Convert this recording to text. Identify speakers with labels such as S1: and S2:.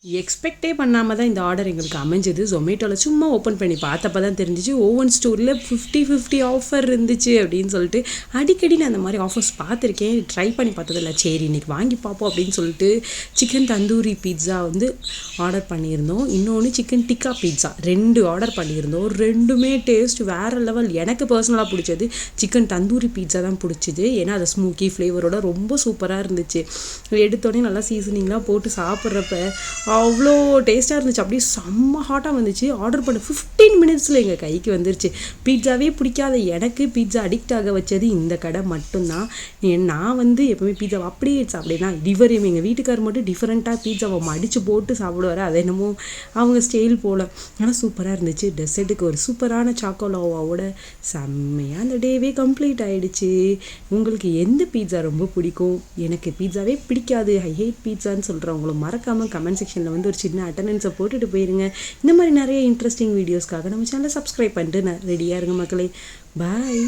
S1: எக்ஸ்பெக்டே பண்ணாமல் தான் இந்த ஆர்டர் எங்களுக்கு அமைஞ்சது. ஜொமேட்டோவில் சும்மா ஓப்பன் பண்ணி பார்த்தப்ப தான் தெரிஞ்சிச்சு ஓவன் ஸ்டோரில் 50-50 ஆஃபர் இருந்துச்சு அப்படின்னு சொல்லிட்டு. அடிக்கடி நான் அந்த மாதிரி ஆஃபர்ஸ் பார்த்துருக்கேன், ட்ரை பண்ணி பார்த்ததில்ல. சரி இன்றைக்கி வாங்கி பார்ப்போம் அப்படின்னு சொல்லிட்டு சிக்கன் தந்தூரி பீட்ஸா வந்து ஆர்டர் பண்ணியிருந்தோம். இன்னொன்று சிக்கன் டிக்கா பீட்ஸா 2 ஆர்டர் பண்ணியிருந்தோம். ரெண்டுமே டேஸ்ட் வேறு லெவல். எனக்கு பர்சனலாக பிடிச்சது சிக்கன் தந்தூரி பீட்ஸா தான் பிடிச்சிது. ஏன்னா அது ஸ்மோக்கி ஃப்ளேவரோட ரொம்ப சூப்பராக இருந்துச்சு. எடுத்தோடனே நல்லா சீசனிங்லாம் போட்டு சாப்பிட்றப்ப அவ்வளோ டேஸ்ட்டாக இருந்துச்சு. அப்படியே செம்ம ஹாட்டாக வந்துச்சு. ஆர்டர் பண்ண 15 மினிட்ஸில் எங்கள் கைக்கு வந்துருச்சு. பீட்சாவே பிடிக்காத எனக்கு பீட்சா அடிக்ட் ஆக வச்சது இந்த கடை மட்டும்தான். நான் வந்து எப்போவுமே பீட்சாவை அப்படியே சாப்பிடேன்னா இவரையும் எங்கள் வீட்டுக்கார் மட்டும் டிஃப்ரெண்ட்டாக பீட்சாவை மடித்து போட்டு சாப்பிடுவார். அது என்னமோ அவங்க ஸ்டைல் போல். ஆனால் சூப்பராக இருந்துச்சு. டெசர்ட்டுக்கு ஒரு சூப்பரான சாக்கோலாவோட செம்மையாக அந்த டேவே கம்ப்ளீட் ஆகிடுச்சு. உங்களுக்கு எந்த பீட்சா ரொம்ப பிடிக்கும்? எனக்கு பீட்சாவே பிடிக்காது, ஐ ஹேட் பீட்சான்னு சொல்கிறவங்களும் மறக்காமல் கமெண்ட் செக்ஷனில் வந்து ஒரு சின்ன அட்டண்டன்ஸை போட்டுட்டு போயிருங்க. இந்த மாதிரி நிறைய இன்ட்ரெஸ்டிங் வீடியோஸ்க்காக நம்ம சேனலை சப்ஸ்கிரைப் பண்ணிட்டு ரெடியாக இருங்க மக்களே. பாய்.